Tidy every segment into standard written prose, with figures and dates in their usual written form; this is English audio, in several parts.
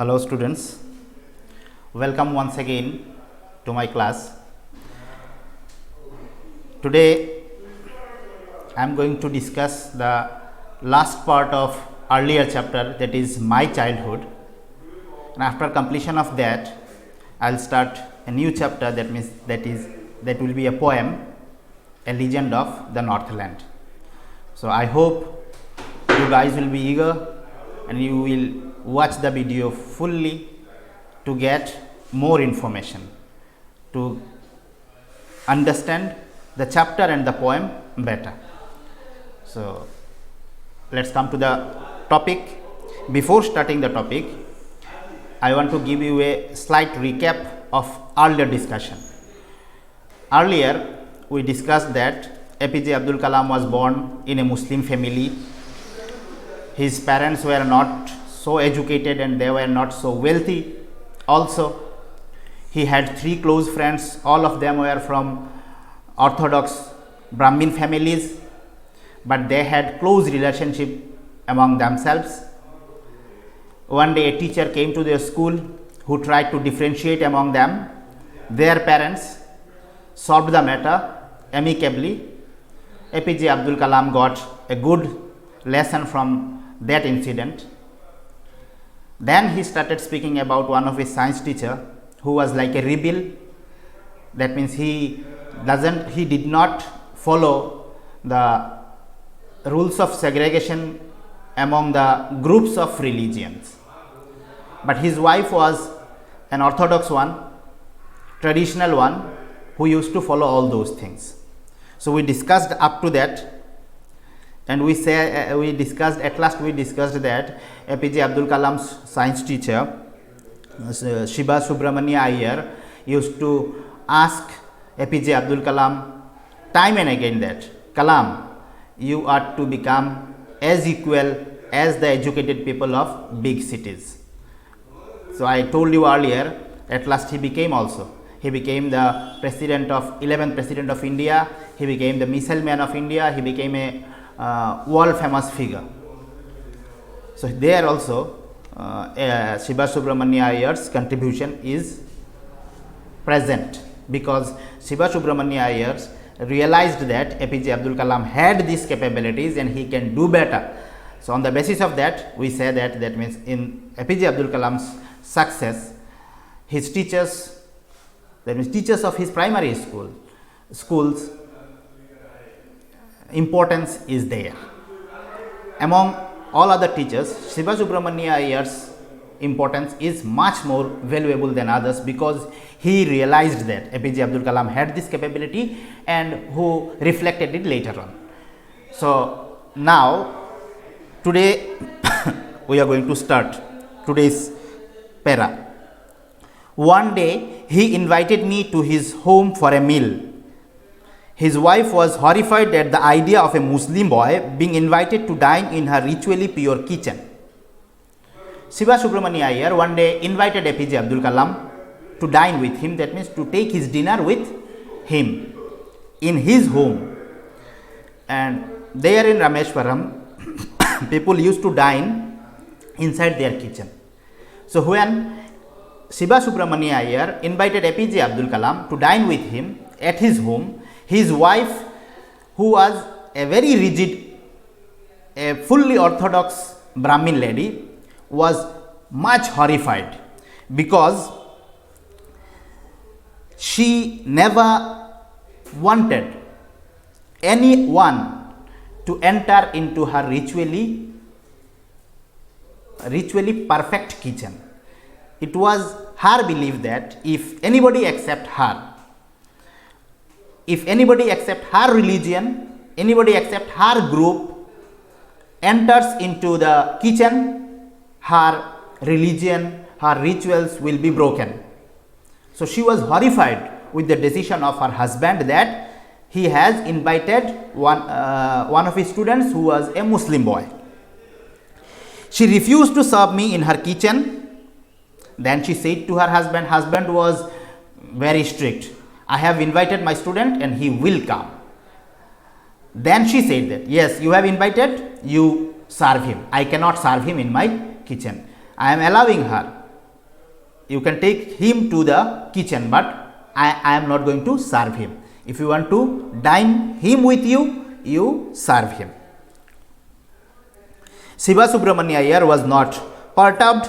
Hello students, welcome once again to my class. Today I am going to discuss the last part of earlier chapter, that is my childhood, and after completion of that I will start a new chapter, that will be a poem, A Legend of the Northland. So I hope you guys will be eager and you will watch the video fully to get more information, to understand the chapter and the poem better. So let's come to the topic. Before starting the topic, I want to give you a slight recap of earlier discussion. Earlier we discussed that APJ Abdul Kalam was born in a Muslim family. His parents were not so educated and they were not so wealthy. Also, he had three close friends. All of them were from Orthodox Brahmin families, but they had close relationship among themselves. One day a teacher came to their school who tried to differentiate among them. Their parents solved the matter amicably. APJ Abdul Kalam got a good lesson from that incident. Then he started speaking about one of his science teacher who was like a rebel. That means he did not follow the rules of segregation among the groups of religions. But his wife was an orthodox one, traditional one, who used to follow all those things. So we discussed up to that, and we discussed that APJ Abdul Kalam's science teacher Shiba Subramania Iyer used to ask APJ Abdul Kalam time and again that, Kalam, you are to become as equal as the educated people of big cities. So I told you earlier, at last he became also. He became the 11th president of India. He became the missile man of India. He became a world famous figure. So there also Shiba Subramania Iyer's contribution is present, because Shiba Subramania Iyer realized that APJ Abdul Kalam had these capabilities and he can do better. So on the basis of that, we say that means in APJ Abdul Kalam's success, his teachers, that means teachers of his primary schools, importance is there. Among all other teachers, Shiba Subramania Iyer's importance is much more valuable than others, because he realized that APJ Abdul Kalam had this capability and who reflected it later on. So now today we are going to start today's para. One day he invited me to his home for a meal. His wife was horrified at the idea of a Muslim boy being invited to dine in her ritually pure kitchen. Shiba Subramania Iyer one day invited APJ Abdul Kalam to dine with him, that means to take his dinner with him in his home. And there in Rameshwaram, people used to dine inside their kitchen. So when Shiba Subramania Iyer invited APJ Abdul Kalam to dine with him at his home, his wife, who was a very rigid, a fully orthodox Brahmin lady, was much horrified, because she never wanted anyone to enter into her ritually perfect kitchen. It was her belief that if anybody accept her religion, anybody accept her group, enters into the kitchen, her religion, her rituals will be broken. So she was horrified with the decision of her husband that he has invited one of his students who was a Muslim boy. She refused to serve me in her kitchen. Then she said to her husband was very strict. I have invited my student and he will come. Then she said that, yes, you have invited, you serve him. I cannot serve him in my kitchen. I am allowing her you can take him to the kitchen, but I am not going to serve him. If you want to dine him with you, you serve him. Shiva Subramania Iyer was not perturbed,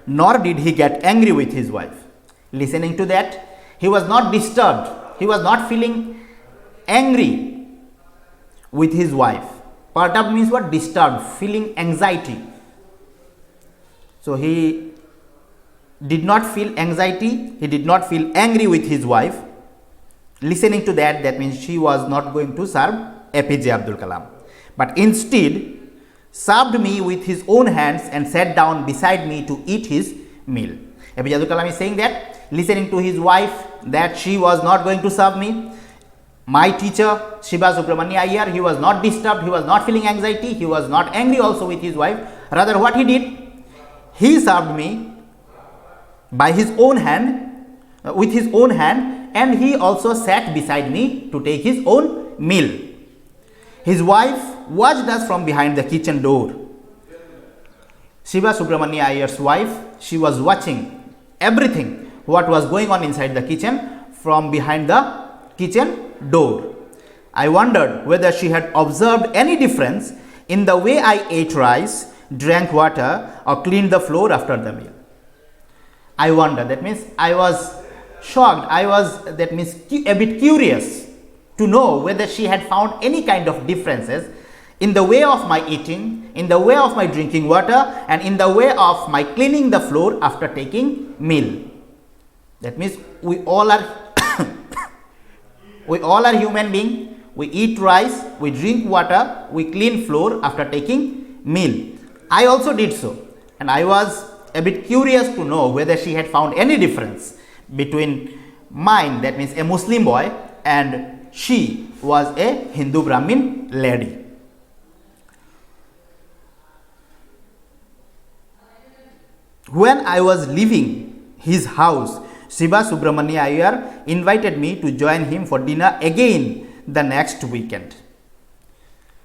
nor did he get angry with his wife. Listening to that, he was not disturbed. He was not feeling angry with his wife. Perturbed means what? Disturbed, feeling anxiety. So he did not feel anxiety, he did not feel angry with his wife. Listening to that, that means she was not going to serve APJ Abdul Kalam, but instead served me with his own hands and sat down beside me to eat his meal. APJ Abdul Kalam is saying that, listening to his wife, that she was not going to serve me, my teacher Shiva Subramania Iyer, he was not disturbed, he was not feeling anxiety, he was not angry also with his wife. Rather, what he did, he served me by his own hand, with his own hand, and he also sat beside me to take his own meal. His wife watched us from behind the kitchen door. Shiva Subramania Iyer's wife, she was watching everything what was going on inside the kitchen from behind the kitchen door. I wondered whether she had observed any difference in the way I ate rice, drank water, or cleaned the floor after the meal. I wondered, that means I was shocked, I was, that means a bit curious to know whether she had found any kind of differences in the way of my eating, in the way of my drinking water, and in the way of my cleaning the floor after taking meal. That means we all are we all are human beings. We eat rice, we drink water, we clean floor after taking meal. I also did so, and I was a bit curious to know whether she had found any difference between mine, that means a Muslim boy, and she was a Hindu Brahmin lady. When I was leaving his house, Shiva Subramania Iyer invited me to join him for dinner again the next weekend.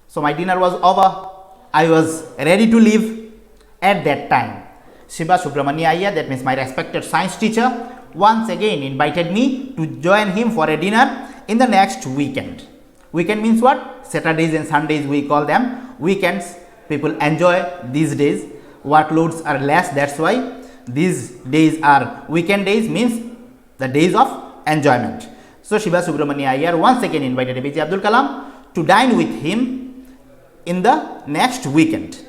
So my dinner was over. I was ready to leave. At that time, Shiva Subramania Iyer, that means my respected science teacher, once again invited me to join him for a dinner in the next weekend. Weekend means what? Saturdays and Sundays we call them weekends. People enjoy these days. Workloads are less, that's why these days are weekend days, means the days of enjoyment. So Shiva Subramania Iyer once again invited APJ Abdul Kalam to dine with him in the next weekend.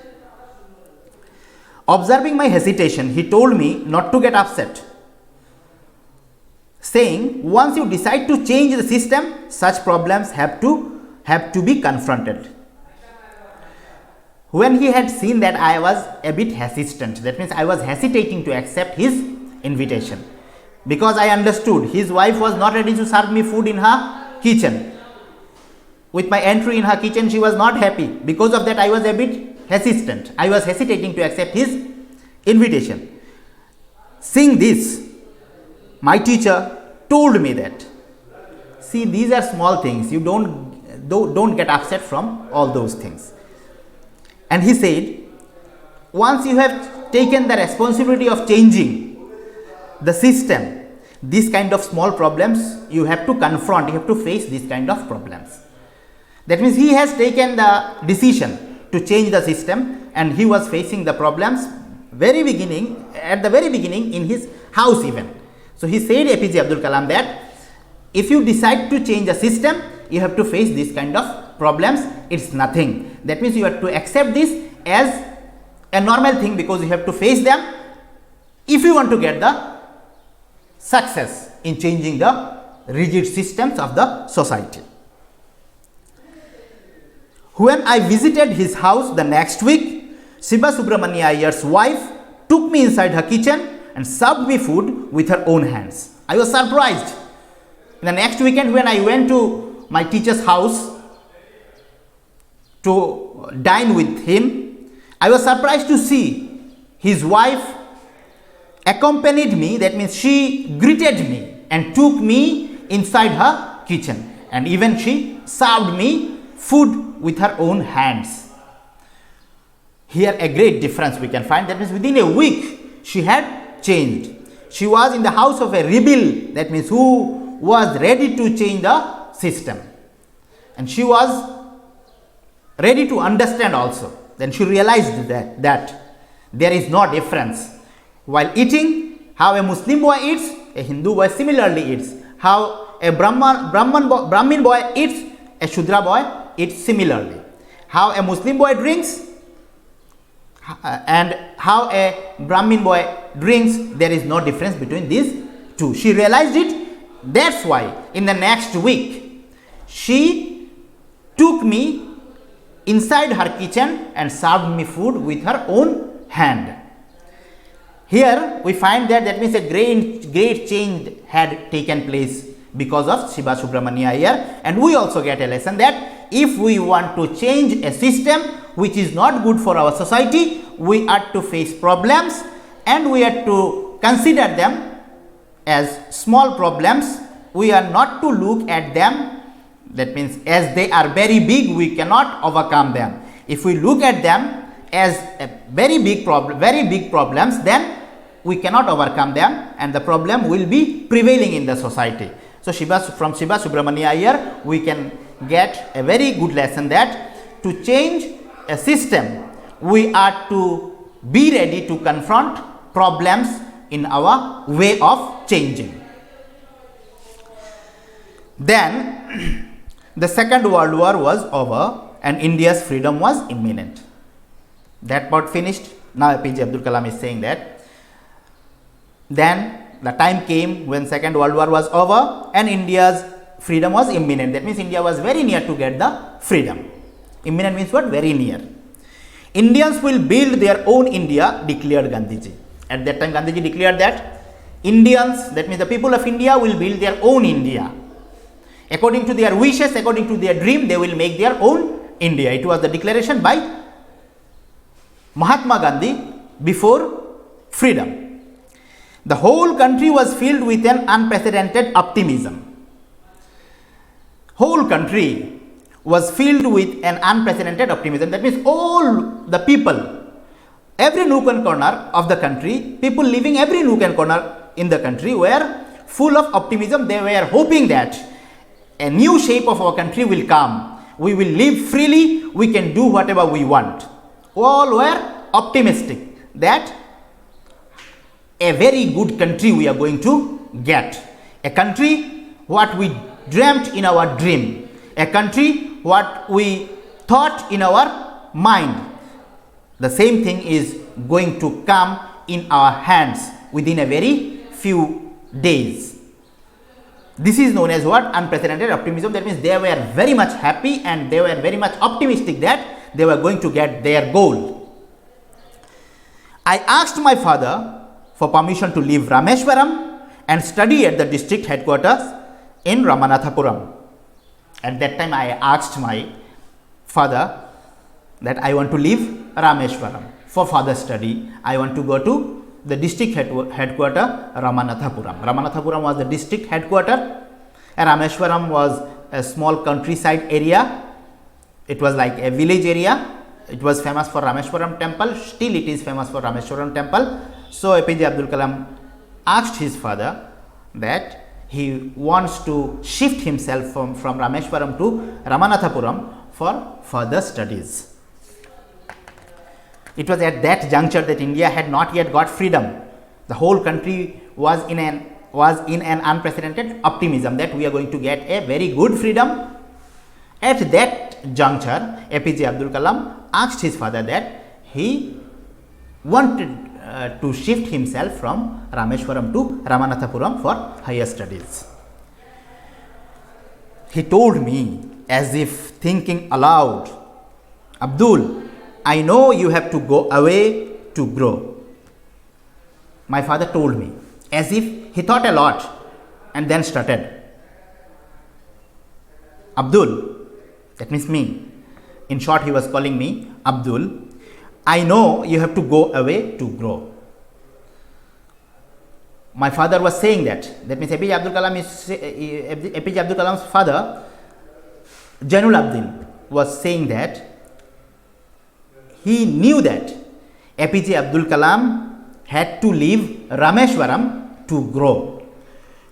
Observing my hesitation, he told me not to get upset, saying, once you decide to change the system, such problems have to be confronted. When he had seen that I was a bit hesitant, that means I was hesitating to accept his invitation, because I understood his wife was not ready to serve me food in her kitchen. With my entry in her kitchen, she was not happy. Because of that, I was a bit hesitant. I was hesitating to accept his invitation. Seeing this, my teacher told me that, see, these are small things. You don't get upset from all those things. And he said, once you have taken the responsibility of changing the system, these kind of small problems you have to confront, you have to face these kind of problems. That means he has taken the decision to change the system, and he was facing the problems at the very beginning in his house even. So he said, APJ Abdul Kalam, that if you decide to change the system, you have to face this kind of problems. It's nothing. That means you have to accept this as a normal thing, because you have to face them if you want to get the success in changing the rigid systems of the society. When I visited his house the next week, Shiva Subramania Iyer's wife took me inside her kitchen and served me food with her own hands. I was surprised. In the next weekend, when I went to my teacher's house to dine with him, I was surprised to see his wife accompanied me, that means she greeted me and took me inside her kitchen, and even she served me food with her own hands. Here a great difference we can find, that means within a week she had changed. She was in the house of a rebel, that means who was ready to change the system. And she was ready to understand also. Then she realized that there is no difference. While eating, how a Muslim boy eats, a Hindu boy similarly eats. How a Brahmin boy eats, a Shudra boy eats similarly. How a Muslim boy drinks and how a Brahmin boy drinks, there is no difference between these two. She realized it. That's why in the next week she took me inside her kitchen and served me food with her own hand. Here we find that means a great change had taken place because of Shiva Subramania Iyer, and we also get a lesson that if we want to change a system which is not good for our society, we are to face problems and we are to consider them as small problems. We are not to look at them, that means as they are very big, we cannot overcome them. If we look at them as a very big problems, then we cannot overcome them and the problem will be prevailing in the society. So from Shiva Subramania Iyer we can get a very good lesson that to change a system, we are to be ready to confront problems in our way of changing. Then the Second World War was over and India's freedom was imminent. That part finished. Now APJ Abdul Kalam is saying that then the time came when Second World War was over and India's freedom was imminent. That means India was very near to get the freedom. Imminent means what? Very near. Indians will build their own India, declared Gandhiji. At that time Gandhiji declared that Indians, that means the people of India, will build their own India. According to their wishes, according to their dream, they will make their own India. It was the declaration by Mahatma Gandhi before freedom. The whole country was filled with an unprecedented optimism. Whole country was filled with an unprecedented optimism. That means all the people, every nook and corner of the country, people living every nook and corner in the country were full of optimism. They were hoping that a new shape of our country will come. We will live freely. We can do whatever we want. All were optimistic that a very good country we are going to get. A country what we dreamt in our dream. A country what we thought in our mind. The same thing is going to come in our hands within a very few days. This is known as what? Unprecedented optimism. That means they were very much happy and they were very much optimistic that they were going to get their goal. I asked my father for permission to leave Rameshwaram and study at the district headquarters in Ramanathapuram. At that time I asked my father that I want to leave Rameshwaram for further study. I want to go to the district headquarter Ramanathapuram. Ramanathapuram was the district headquarter and Rameshwaram was a small countryside area. It was like a village area. It was famous for Rameshwaram temple. Still it is famous for Rameshwaram temple. So APJ Abdul Kalam asked his father that he wants to shift himself from Rameshwaram to Ramanathapuram for further studies. It was at that juncture that India had not yet got freedom. The whole country was in an unprecedented optimism that we are going to get a very good freedom. At that juncture, APJ Abdul Kalam asked his father that he wanted to shift himself from Rameshwaram to Ramanathapuram for higher studies. He told me as if thinking aloud, Abdul, I know you have to go away to grow. My father told me as if he thought a lot and then stuttered. Abdul, that means me. In short, he was calling me Abdul. I know you have to go away to grow. My father was saying that. That means APJ Abdul Kalam's father, Jainul Abdin, was saying that he knew that APJ Abdul Kalam had to leave Rameshwaram to grow.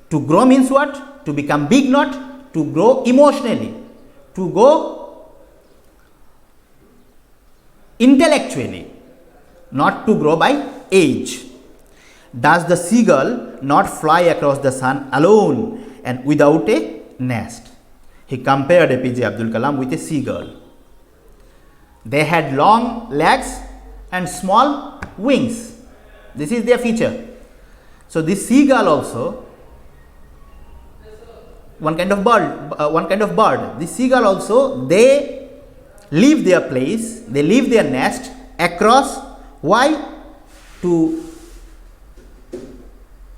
To grow means what? To become big, not to grow emotionally, to grow intellectually, not to grow by age. Does the seagull not fly across the sun alone and without a nest? He compared APJ Abdul Kalam with a seagull. They had long legs and small wings. This is their feature. So this seagull also one kind of bird. This seagull also, they leave their place, they leave their nest across. Why? To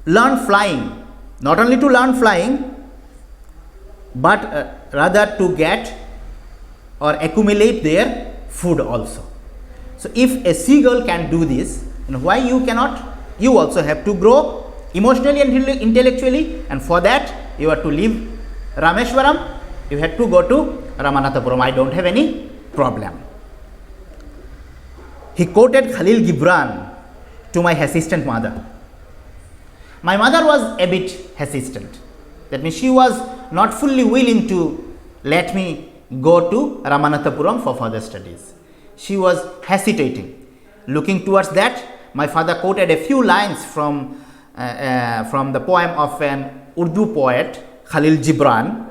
learn flying. Not only to learn flying, but rather to get or accumulate their food also. So if a seagull can do this, why you cannot? You also have to grow emotionally and intellectually, and for that you have to leave Rameshwaram, you had to go to Ramanathapuram. I don't have any problem. He quoted Khalil Gibran to my assistant mother. My mother was a bit hesitant. That means she was not fully willing to let me go to Ramanathapuram for further studies. She was hesitating. Looking towards that, my father quoted a few lines from the poem of an Urdu poet, Khalil Gibran.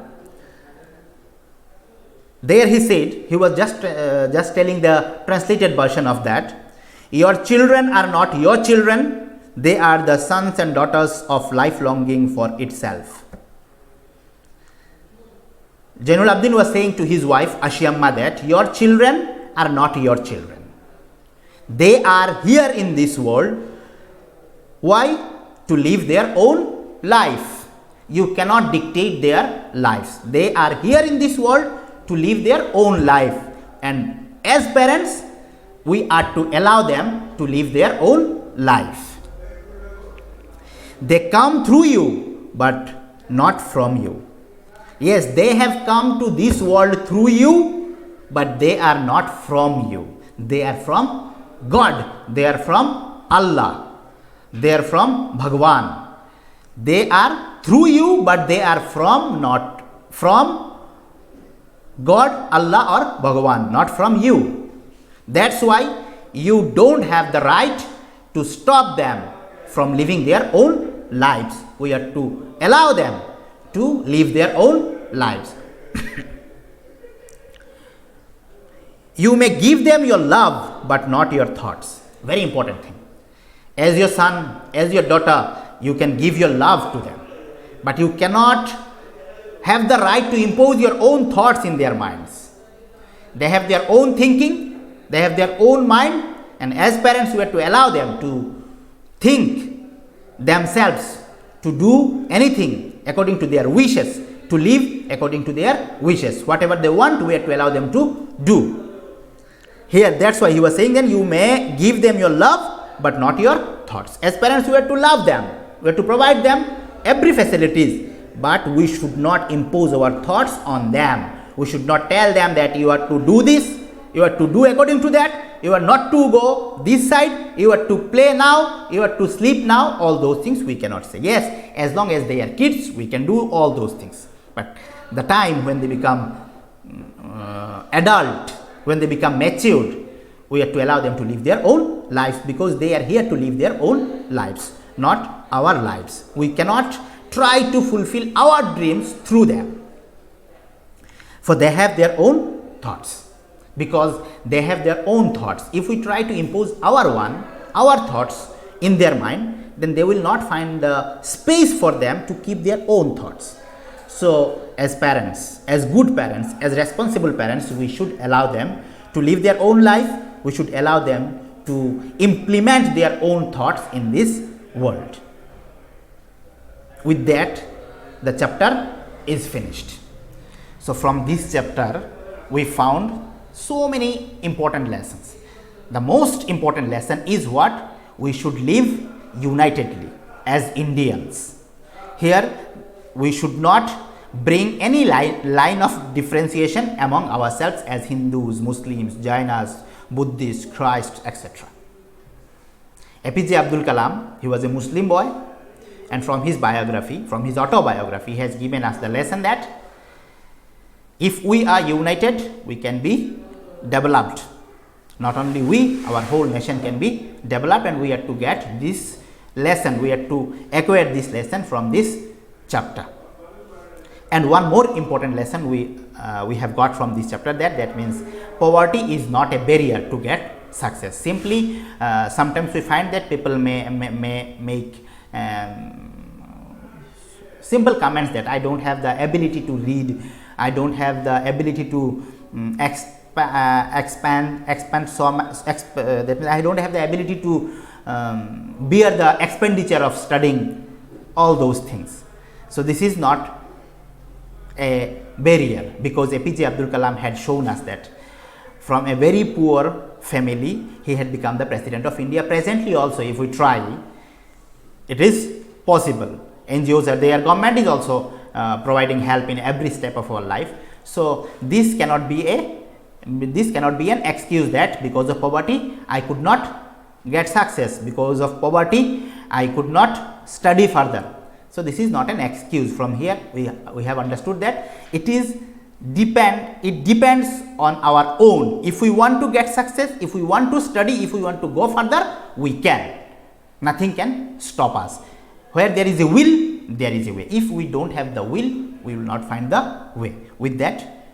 There he said, he was just telling the translated version of that. Your children are not your children, they are the sons and daughters of life longing for itself. Jainul Abdin was saying to his wife Ashiamma that your children are not your children. They are here in this world. Why? To live their own life. You cannot dictate their lives. They are here in this world to live their own life, and as parents we are to allow them to live their own life. They come through you but not from you. Yes, they have come to this world through you, but they are not from you. They are from God. They are from Allah. They are from Bhagwan. They are through you, but they are from not from God, Allah or Bhagwan, not from you. That's why you don't have the right to stop them from living their own lives. We are to allow them to live their own lives. You may give them your love, but not your thoughts. Very important thing. As your son, as your daughter, you can give your love to them, but you cannot have the right to impose your own thoughts in their minds. They have their own thinking, they have their own mind, and as parents we have to allow them to think themselves, to do anything according to their wishes, to live according to their wishes. Whatever they want, we have to allow them to do. Here, that's why he was saying then you may give them your love, but not your thoughts. As parents, we have to love them, we have to provide them every facilities, but we should not impose our thoughts on them. We should not tell them that you are to do this, you are to do according to that, you are not to go this side, you are to play now, you are to sleep now. All those things we cannot say. Yes, as long as they are kids, we can do all those things. But the time when they become adult, when they become matured, we have to allow them to live their own lives, because they are here to live their own lives, not our lives. We cannot try to fulfill our dreams through them, for they have their own thoughts. Because they have their own thoughts, if we try to impose our thoughts in their mind, then they will not find the space for them to keep their own thoughts. So as parents, as good parents, as responsible parents, we should allow them to live their own life. We should allow them to implement their own thoughts in this world. With that, the chapter is finished. So from this chapter, we found so many important lessons. The most important lesson is what? We should live unitedly as Indians. Here, we should not bring any line of differentiation among ourselves as Hindus, Muslims, Jainas, Buddhists, Christ, etc. APJ Abdul Kalam, he was a Muslim boy, and from his biography, from his autobiography, he has given us the lesson that if we are united, we can be developed. Not only we, our whole nation can be developed, and we have to get this lesson, we have to acquire this lesson from this chapter. And one more important lesson we have got from this chapter, that means poverty is not a barrier to get success. Simply sometimes we find that people may make simple comments that I don't have the ability to read, I don't have the ability to expand so much, that means I don't have the ability to bear the expenditure of studying all those things. So this is not a barrier, because APJ Abdul Kalam had shown us that from a very poor family he had become the President of India. Presently also, if we try, it is possible. NGOs are there, government is also providing help in every step of our life. So this cannot be an excuse that because of poverty I could not get success, because of poverty I could not study further. So this is not an excuse. From here we have understood that it depends on our own. If we want to get success, if we want to study, if we want to go further, we can. Nothing can stop us. Where there is a will, there is a way. If we don't have the will, we will not find the way. With that,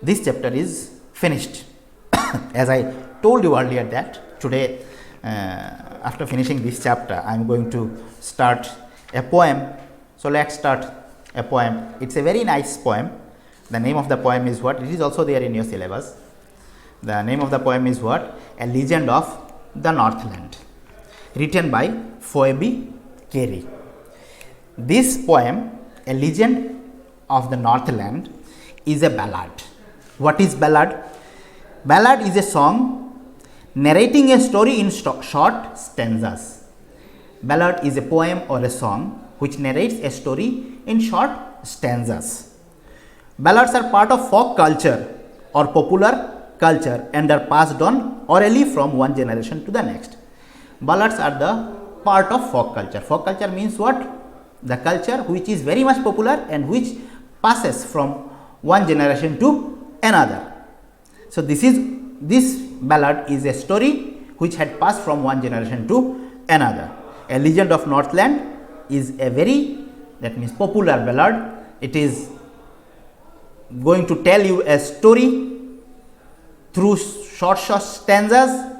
this chapter is finished. As I told you earlier that today, after finishing this chapter, I am going to start a poem. So let's start a poem. It's a very nice poem. The name of the poem is what? It is also there in your syllabus. The name of the poem is what? A Legend of the Northland, written by Phoebe Carey. This poem, A Legend of the Northland, is a ballad. What is ballad? Ballad is a song narrating a story in short stanzas. Ballad is a poem or a song which narrates a story in short stanzas. Ballads are part of folk culture or popular culture and are passed on orally from one generation to the next. Ballads are the part of folk culture. Folk culture means what? The culture which is very much popular and which passes from one generation to another. So this ballad is a story which had passed from one generation to another. A Legend of Northland is a very, that means popular ballad. It is going to tell you a story through short stanzas,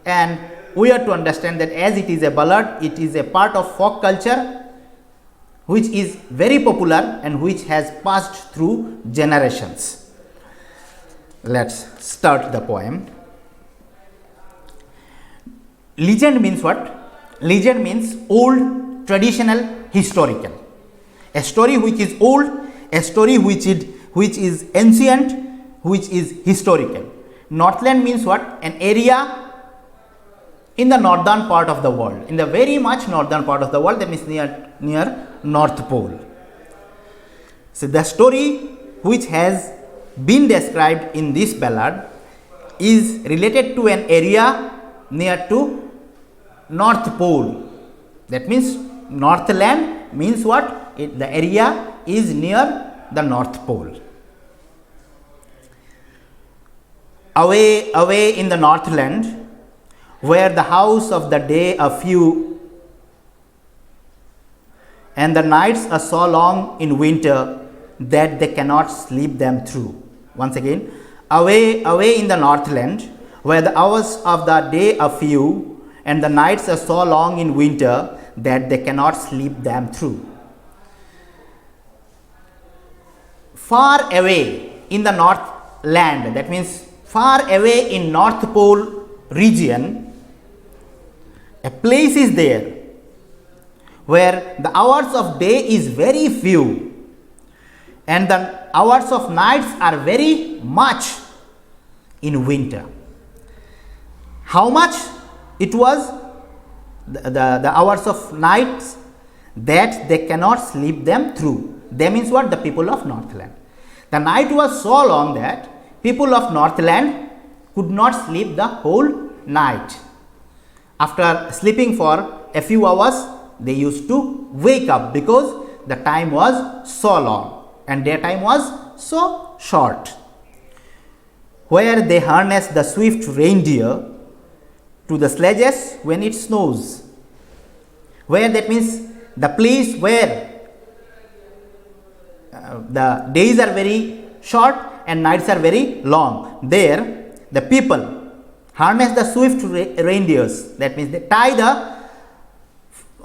and we are to understand that as it is a ballad, it is a part of folk culture which is very popular and which has passed through generations. Let's start the poem. Legend means what? Legend means old, traditional, historical. A story which is old, a story which is ancient, which is historical. Northland means what? An area in the northern part of the world, in the very much northern part of the world, that means near North Pole. So the story which has been described in this ballad is related to an area near to North Pole. That means Northland means what? The area is near the North Pole. Away in the Northland, where the hours of the day are few and the nights are so long in winter that they cannot sleep them through. Once again, away in the Northland, where the hours of the day are few and the nights are so long in winter that they cannot sleep them through. Far away in the Northland, that means far away in North Pole region, a place is there where the hours of day is very few and the hours of nights are very much in winter. How much it was? The hours of nights that they cannot sleep them through. They means what? The people of Northland. The night was so long that people of Northland could not sleep the whole night. After sleeping for a few hours, they used to wake up because the time was so long and their time was so short. Where they harness the swift reindeer to the sledges when it snows. Where, that means the place where the days are very short and nights are very long. There the people harness the swift reindeers, that means they tie the,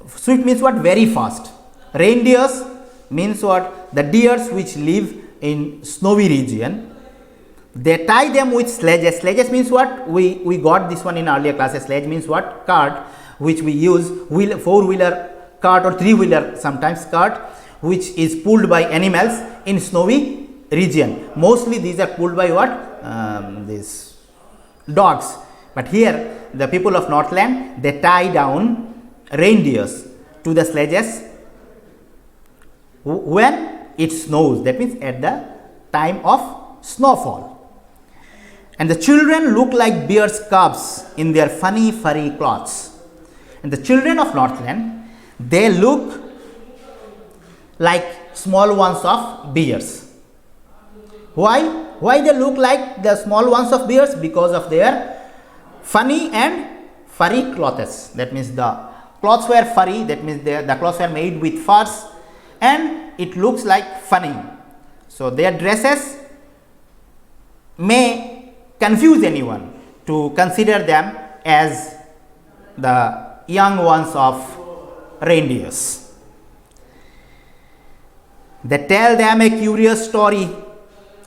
swift means what? Very fast. Reindeers means what? The deers which live in snowy region. They tie them with sledges. Sledges means what? We got this one in earlier classes. Sledge means what? Cart, which we use, four-wheeler cart or three-wheeler sometimes cart, which is pulled by animals in snowy region. Mostly these are pulled by what? These dogs. But here the people of Northland, they tie down reindeers to the sledges when it snows, that means at the time of snowfall. And the children look like bears' cubs in their funny furry clothes. And the children of Northland, they look like small ones of bears. Why? Why they look like the small ones of bears? Because of their funny and furry clothes. That means the clothes were furry, that means the clothes were made with furs and it looks like funny. So their dresses may confuse anyone to consider them as the young ones of reindeers. They tell them a curious story.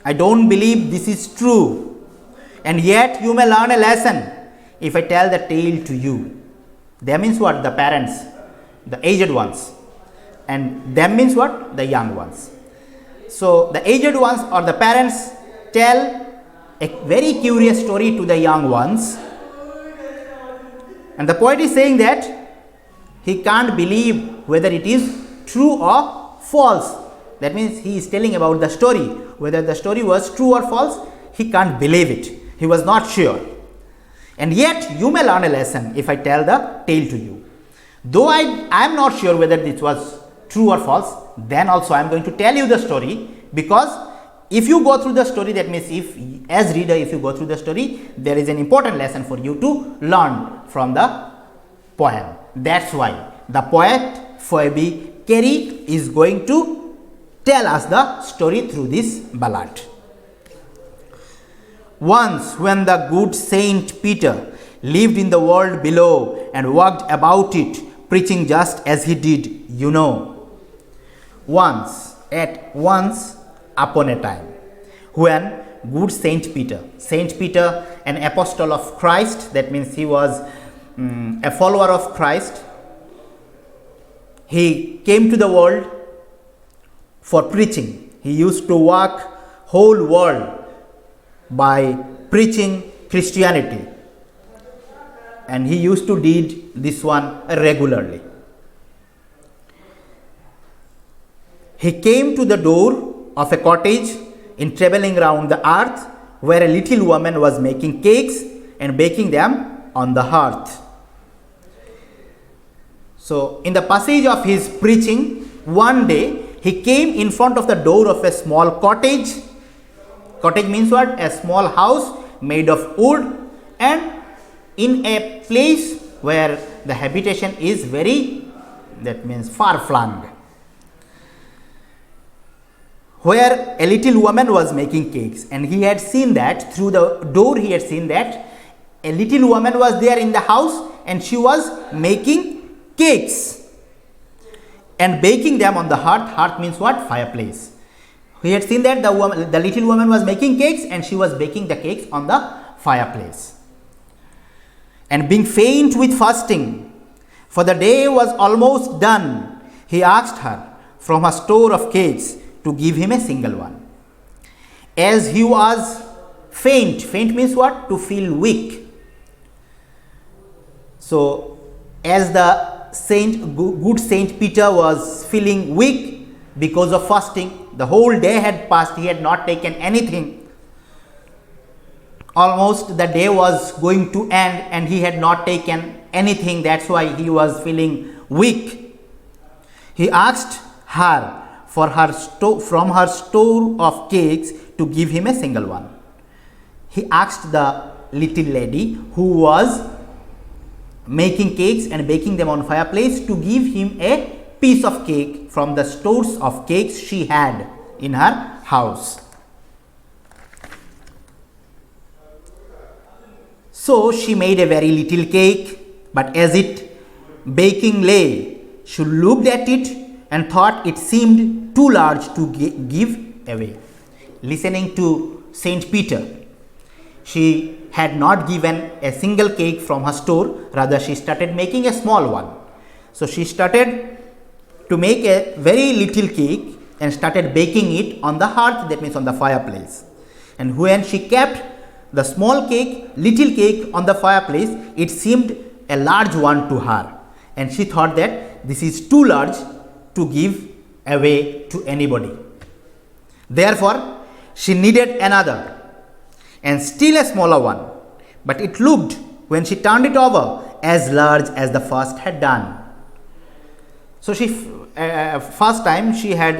I don't believe this is true, and yet you may learn a lesson if I tell the tale to you. Them means what? The parents, the aged ones, and them means what? The young ones. So the aged ones or the parents tell a very curious story to the young ones, and the poet is saying that he can't believe whether it is true or false. That means he is telling about the story, whether the story was true or false. He can't believe it. He was not sure. And yet you may learn a lesson if I tell the tale to you. Though I am not sure whether this was true or false, then also I am going to tell you the story, because if you go through the story, that means if as reader, if you go through the story, there is an important lesson for you to learn from the poem. That's why the poet Phoebe Carey is going to tell us the story through this ballad. Once when the good Saint Peter lived in the world below and walked about it, preaching just as he did, you know. Once, upon a time, when good Saint Peter, an apostle of Christ, that means he was a follower of Christ, he came to the world for preaching. He used to walk whole world by preaching Christianity, and he used to did this one regularly. He came to the door of a cottage in traveling round the earth, where a little woman was making cakes and baking them on the hearth. So in the passage of his preaching, one day he came in front of the door of a small cottage. Cottage means what? A small house made of wood, and in a place where the habitation is very, that means far flung, where a little woman was making cakes, and he had seen that through the door. He had seen that a little woman was there in the house and she was making cakes and baking them on the hearth. Hearth means what? Fireplace. He had seen that the little woman was making cakes and she was baking the cakes on the fireplace. And being faint with fasting, for the day was almost done, he asked her from her store of cakes to give him a single one. As he was faint means what? To feel weak. So as the good Saint Peter was feeling weak because of fasting, the whole day had passed, he had not taken anything. Almost the day was going to end and he had not taken anything. That's why he was feeling weak. He asked her for from her store of cakes to give him a single one. He asked the little lady who was making cakes and baking them on fireplace to give him a piece of cake from the stores of cakes she had in her house. So she made a very little cake, but as it baking lay, she looked at it and thought it seemed too large to give away. Listening to Saint Peter, she had not given a single cake from her store, rather she started making a small one. So she started to make a very little cake and started baking it on the hearth, that means on the fireplace. And when she kept the small cake, little cake on the fireplace, it seemed a large one to her, and she thought that this is too large to give away to anybody. Therefore, she needed another and still a smaller one, but it looked, when she turned it over, as large as the first had done. So she first time she had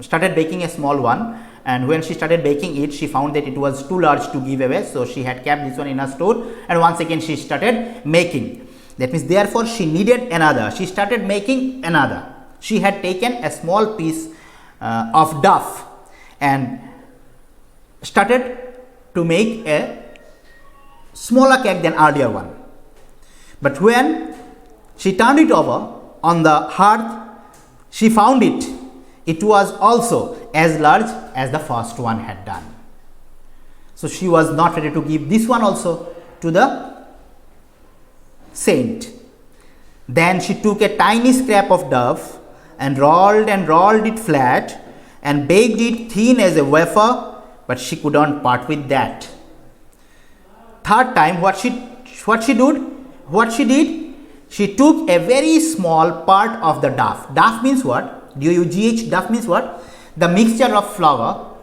started baking a small one, and when she started baking it, she found that it was too large to give away. So she had kept this one in her store, and once again she started making. That means therefore she needed another. She started making another. She had taken a small piece of duff and started to make a smaller cake than earlier one. But when she turned it over on the hearth, she found it was also as large as the first one had done. So she was not ready to give this one also to the saint. Then she took a tiny scrap of duff and rolled it flat and baked it thin as a wafer, but she could not part with that. Third time, what she did, she took a very small part of the duff. Duff means what? D-U-G-H, duff means what? The mixture of flour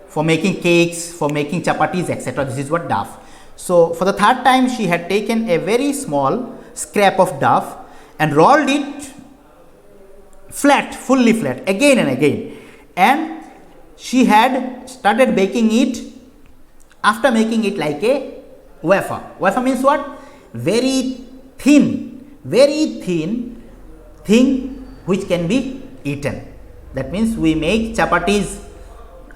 for making cakes, for making chapatis, etc. This is what duff. So for the third time, she had taken a very small scrap of duff and rolled it flat, fully flat, again and again. And she had started baking it after making it like a wafer. Wafer means what? Very thin thing which can be eaten. That means we make chapatis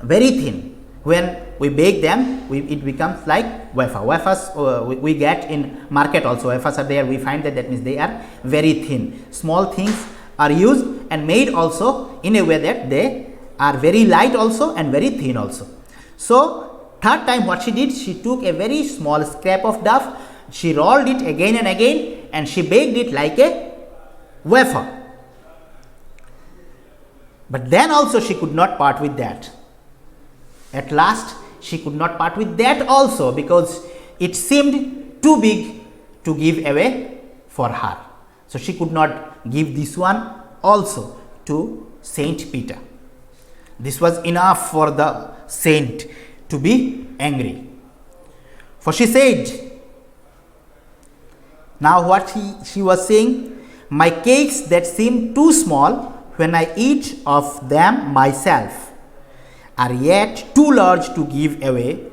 very thin. When we bake them, it becomes like wafer. Wafers we get in market also. Wafers are there. We find that means they are very thin. Small things are used and made also in a way that they are very light also and very thin also. So third time what she did, she took a very small scrap of duff, she rolled it again and again, and she baked it like a wafer. But then also she could not part with that. At last she could not part with that also, because it seemed too big to give away for her. So she could not give this one also to Saint Peter. This was enough for the saint to be angry. For she said, now what she was saying, my cakes that seem too small when I eat of them myself are yet too large to give away.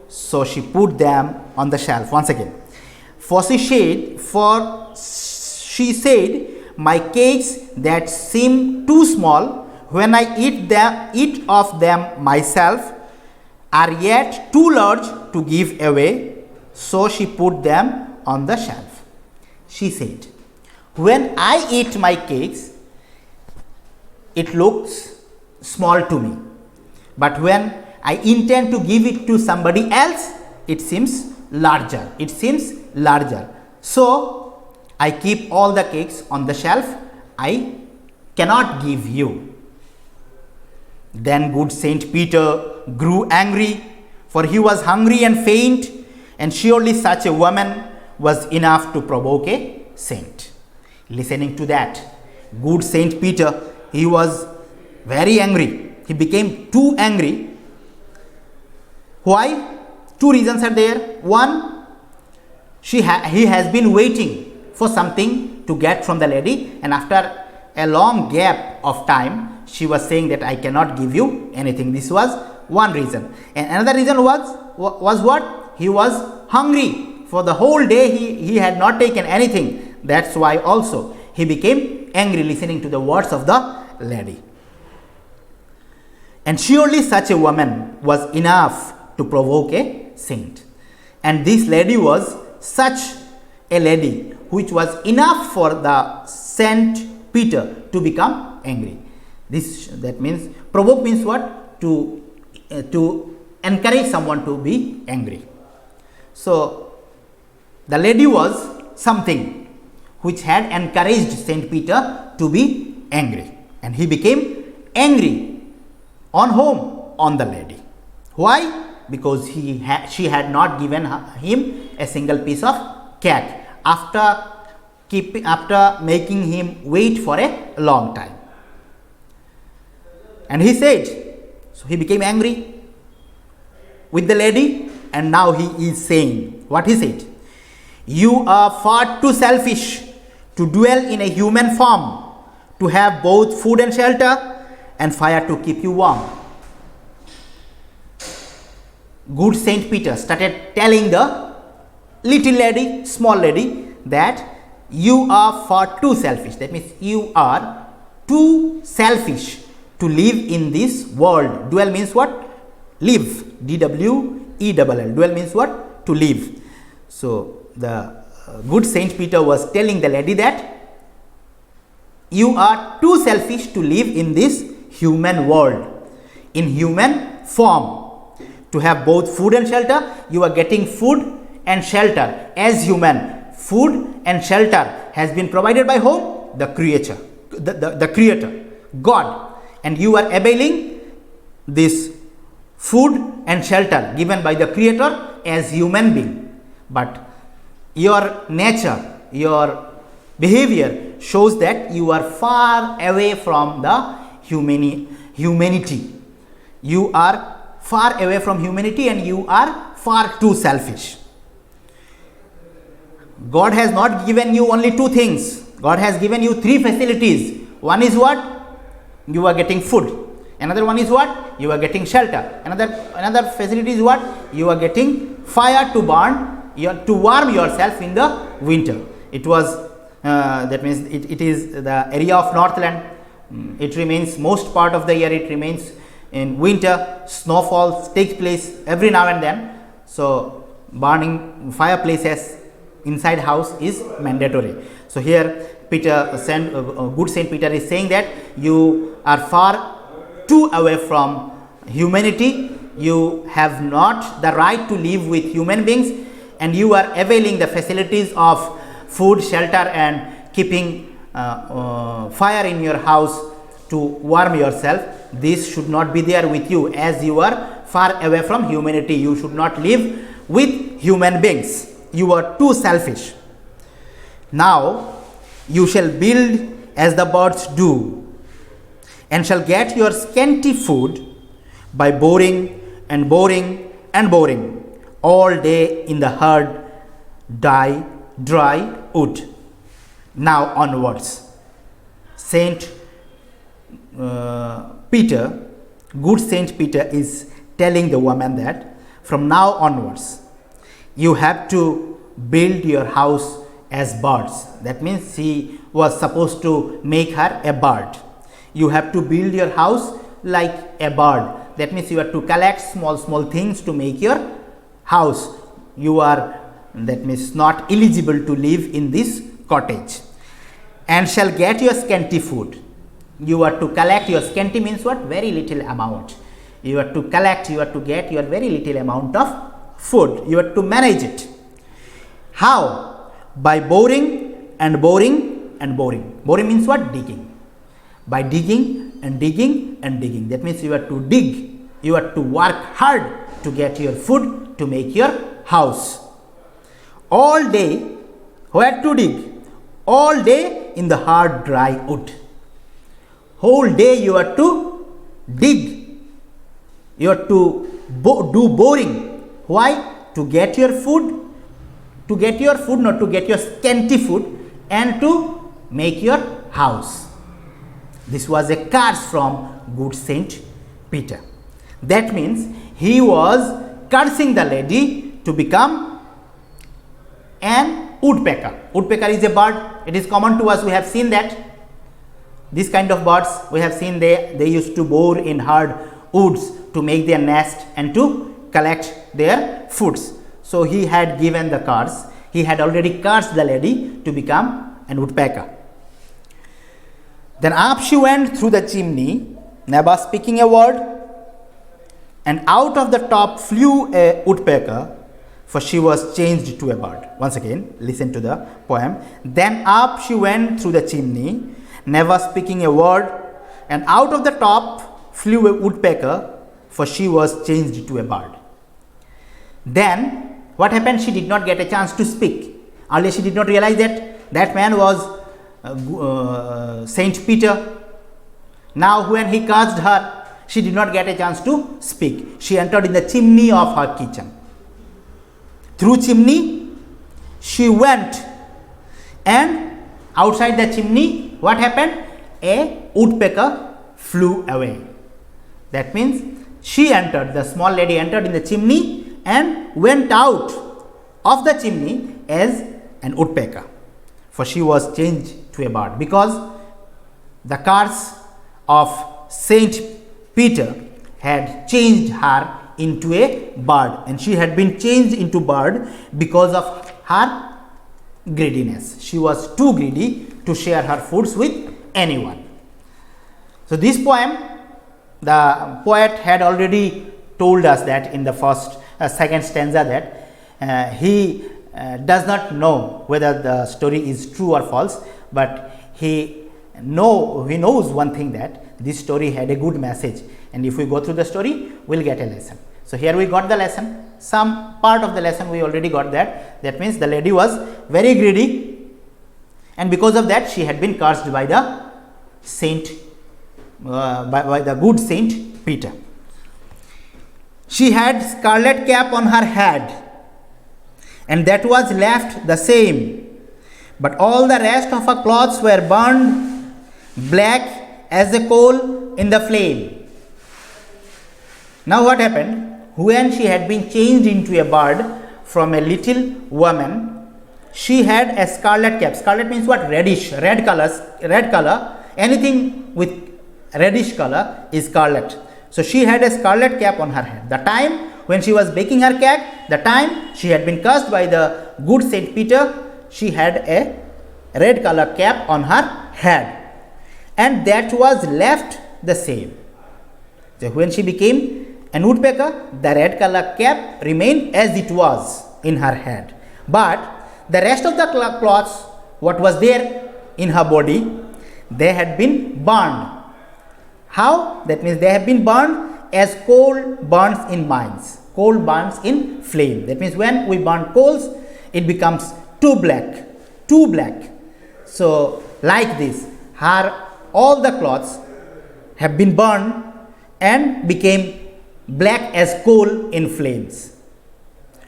So she put them on the shelf once again. For she said, my cakes that seem too small when I eat of them myself are yet too large to give away. So she put them on the shelf. She said, when I eat my cakes, it looks small to me, but when I intend to give it to somebody else, it seems larger. So I keep all the cakes on the shelf. I cannot give you. Then good Saint Peter grew angry, for he was hungry and faint, and surely such a woman was enough to provoke a saint. Listening to that, good Saint Peter, he was very angry. He became too angry. Why? Two reasons are there. One, he has been waiting for something to get from the lady, and after a long gap of time, she was saying that I cannot give you anything. This was one reason. And another reason was what? He was hungry. For the whole day he had not taken anything. That's why also he became angry listening to the words of the lady. And surely such a woman was enough to provoke a saint. And this lady was such a lady which was enough for the Saint Peter to become angry. That means provoke means what? To encourage someone to be angry. So the lady was something which had encouraged Saint Peter to be angry, and he became angry on the lady. Why? Because she had not given him a single piece of cake after making him wait for a long time. And he said, so he became angry with the lady, and now he is saying what he said. You are far too selfish to dwell in a human form, to have both food and shelter and fire to keep you warm. Good Saint Peter started telling the little lady, small lady, that you are far too selfish. That means you are too selfish to live in this world. Dwell means what? Live. D-W-E-L-L. Dwell means what? To live. So the good Saint Peter was telling the lady that you are too selfish to live in this human world, in human form, to have both food and shelter. You are getting food and shelter as human. Food and shelter has been provided by whom? The creator, the creator, God, and you are availing this food and shelter given by the creator as human being. But your nature, your behavior shows that you are far away from the humanity. You are far away from humanity and you are far too selfish. God has not given you only two things. God has given you three facilities. One is what? You are getting food. Another one is what? You are getting shelter. Another facility is what? You are getting fire to burn, to warm yourself in the winter. It was that means it is the area of Northland. It remains most part of the year. It remains in winter. Snowfalls takes place every now and then. So burning fireplaces inside house is mandatory. So here Peter, good Saint Peter is saying that you are far too away from humanity. You have not the right to live with human beings, and you are availing the facilities of food, shelter, and keeping fire in your house to warm yourself. This should not be there with you, as you are far away from humanity. You should not live with human beings. You are too selfish. Now you shall build as the birds do, and shall get your scanty food by boring and boring and boring all day in the hard, dry wood. Now onwards, Saint Peter, good Saint Peter is telling the woman that from now onwards, you have to build your house as birds. That means he was supposed to make her a bird. You have to build your house like a bird. That means you have to collect small things to make your house. You are, that means, not eligible to live in this cottage. And shall get your scanty food. You are to collect your scanty means what? Very little amount. You are to collect, you are to get your very little amount of food. You are to manage it. How? By boring and boring and boring. Boring means what? Digging. By digging and digging and digging. That means you are to dig. You are to work hard to get your food, to make your house. All day, where to dig? All day in the hard, dry wood. Whole day you are to dig. You are to do boring. Why? To get your food. To get your food, not to get your scanty food, and to make your house. This was a curse from good Saint Peter. That means he was cursing the lady to become an woodpecker. Woodpecker is a bird. It is common to us. We have seen that. This kind of birds we have seen, they used to bore in hard woods to make their nest and to collect their foods. So he had given the curse. He had already cursed the lady to become an woodpecker. Then up she went through the chimney, never speaking a word, and out of the top flew a woodpecker, for she was changed to a bird. Once again, listen to the poem. Then up she went through the chimney, never speaking a word, and out of the top flew a woodpecker, for she was changed to a bird. Then what happened? She did not get a chance to speak. Earlier she did not realize that that man was Saint Peter. Now when he cursed her, she did not get a chance to speak. She entered in the chimney of her kitchen. Through chimney she went, and outside the chimney what happened? A woodpecker flew away. That means she entered, the small lady entered in the chimney and went out of the chimney as an woodpecker, for she was changed to a bird, because the curse of Saint Peter had changed her into a bird, and she had been changed into bird because of her greediness. She was too greedy to share her foods with anyone. So this poem, the poet had already told us that in the second stanza that he does not know whether the story is true or false, but he knows one thing, that this story had a good message, and if we go through the story, we will get a lesson. So here we got the lesson. Some part of the lesson we already got that. That means the lady was very greedy, and because of that she had been cursed by the by the good Saint Peter. She had scarlet cap on her head, and that was left the same, but all the rest of her clothes were burned black as a coal in the flame. Now what happened? When she had been changed into a bird from a little woman, she had a scarlet cap. Scarlet means what? Reddish, red color. Anything with reddish color is scarlet. So she had a scarlet cap on her head. The time when she was baking her cake, the time she had been cursed by the good Saint Peter, she had a red color cap on her head, and that was left the same. So when she became an woodpecker, the red color cap remained as it was in her head, but the rest of the cloths, what was there in her body, they had been burned. How? That means they have been burned as coal burns in mines. Coal burns in flame. That means when we burn coals, it becomes too black. So like this, all the cloths have been burned and became black as coal in flames.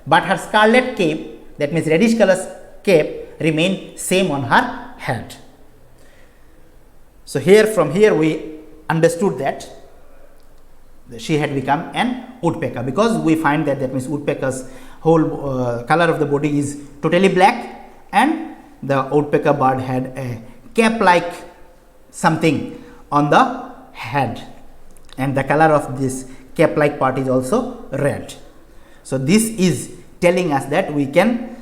But her scarlet cape, that means reddish color cape, remained same on her head. So from here we understood that she had become an woodpecker, because we find that means woodpecker's whole color of the body is totally black, and the woodpecker bird had a cap like something on the head, and the color of this cap like part is also red. So this is telling us that we can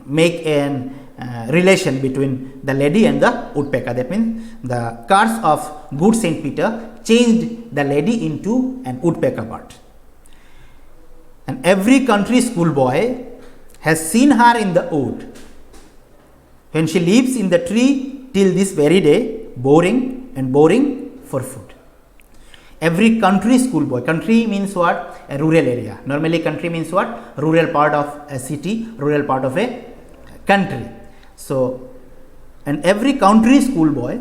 make an relation between the lady and the woodpecker. That means the curse of good Saint Peter changed the lady into an woodpecker bird. And every country schoolboy has seen her in the wood, when she lives in the tree till this very day, boring for food. Every country schoolboy, country means what? A rural area. Normally country means what? Rural part of a city, rural part of a country. So, and every schoolboy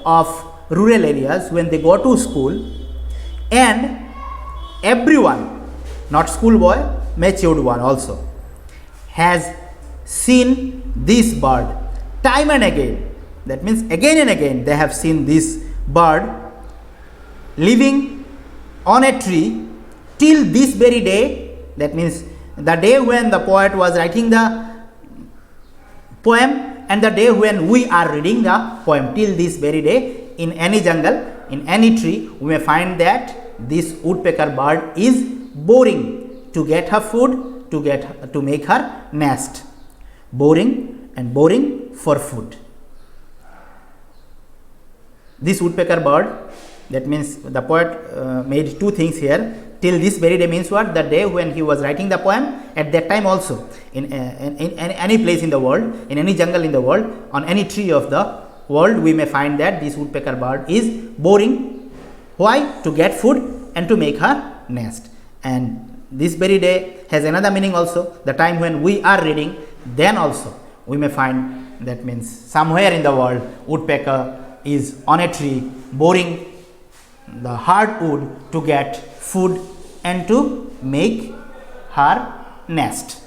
of rural areas, when they go to school, and everyone, not schoolboy, matured one also, has seen this bird time and again That means again and again they have seen this bird living on a tree till this very day. That means the day when the poet was writing the poem and the day when we are reading the poem, till this very day, in any jungle, in any tree, we may find that this woodpecker bird is boring to get her food, to make her nest. Boring and boring for food. This woodpecker bird, that means the poet made two things here. Till this very day means what? The day when he was writing the poem. At that time also, in any place in the world, in any jungle in the world, on any tree of the world, we may find that this woodpecker bird is boring. Why? To get food and to make her nest. And this very day has another meaning also. The time when we are reading, then also we may find, that means somewhere in the world, woodpecker is on a tree boring the hard wood to get food and to make her nest.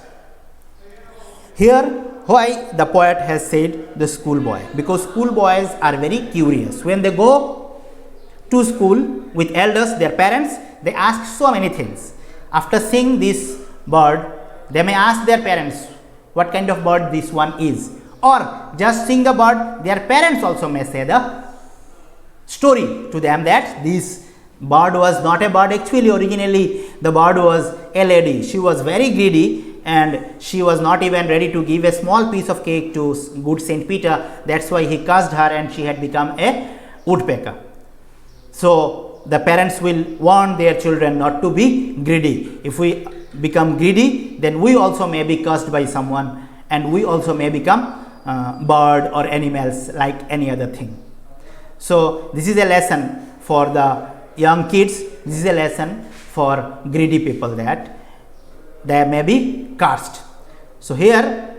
Here, why the poet has said the schoolboy? Because schoolboys are very curious. When they go to school with elders, their parents, they ask so many things. After seeing this bird, they may ask their parents what kind of bird this one is, or just seeing the bird, their parents also may say the story to them that this bird was not a bird. Actually, originally the bird was a lady. She was very greedy and she was not even ready to give a small piece of cake to good Saint Peter. That's why he cursed her and she had become a woodpecker. So the parents will warn their children not to be greedy. If we become greedy, then we also may be cursed by someone and we also may become bird or animals like any other thing. So this is a lesson for the young kids. This is a lesson for greedy people, that they may be cursed. So here,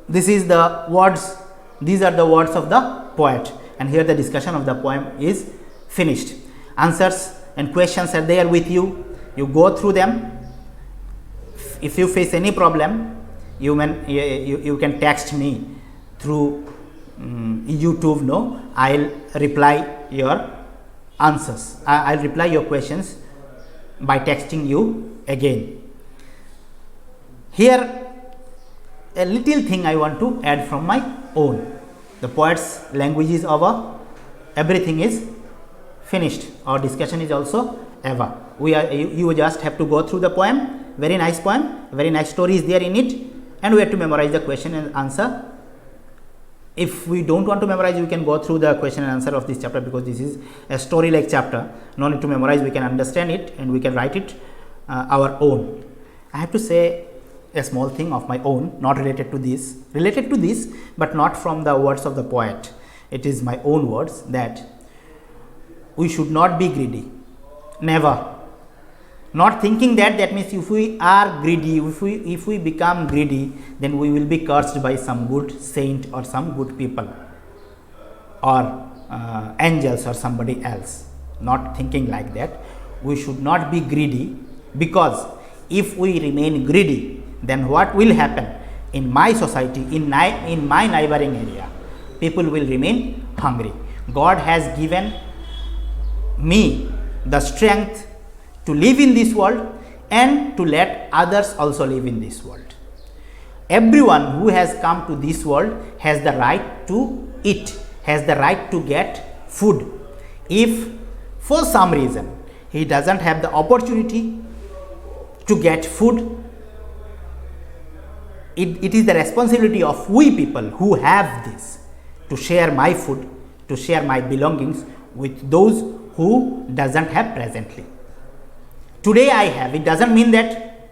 this is the words, these are the words of the poet, and here the discussion of the poem is finished. Answers and questions are there with you. You go through them. If you face any problem, you can text me through YouTube. No, I'll reply your answers. I'll reply your questions by texting you again. Here, a little thing I want to add from my own. The poet's language is over. Everything is finished. Our discussion is also over. You just have to go through the poem. Very nice poem. Very nice story is there in it, and we have to memorize the question and answer. If we don't want to memorize, we can go through the question and answer of this chapter, because this is a story like chapter. No need to memorize, we can understand it and we can write it our own. I have to say a small thing of my own, not related to this, but not from the words of the poet. It is my own words, that we should not be greedy. Never. Not thinking that means if we are greedy, if we become greedy, then we will be cursed by some good saint or some good people or angels or somebody else. Not thinking like that. We should not be greedy, because if we remain greedy, then what will happen in my society, in my neighboring area? People will remain hungry. God has given me the strength to live in this world and to let others also live in this world. Everyone who has come to this world has the right to eat, has the right to get food. If for some reason he doesn't have the opportunity to get food, it is the responsibility of we people who have this to share my food, to share my belongings with those who doesn't have presently. Today I have, it doesn't mean that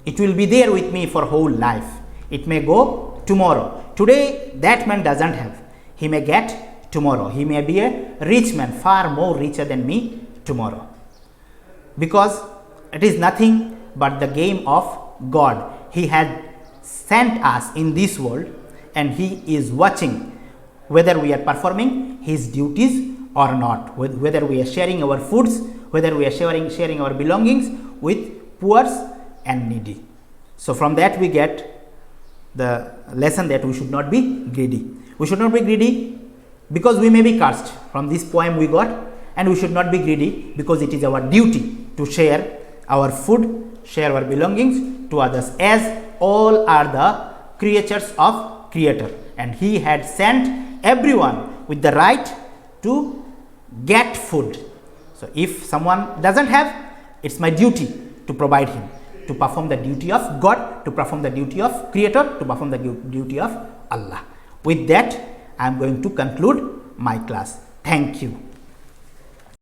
it will be there with me for whole life. It may go tomorrow. Today that man doesn't have, he may get tomorrow. He may be a rich man, far more richer than me tomorrow, because it is nothing but the game of God. He had sent us in this world and he is watching whether we are performing his duties or not, whether we are sharing our foods, whether we are sharing our belongings with poor and needy. So from that we get the lesson that we should not be greedy. We should not be greedy because we may be cursed. From this poem we got, and we should not be greedy, because it is our duty to share our food, share our belongings to others, as all are the creatures of Creator, and He had sent everyone with the right to get food. So if someone doesn't have, it's my duty to provide him, to perform the duty of God, to perform the duty of Creator, to perform the duty of Allah. With that, I am going to conclude my class. Thank you.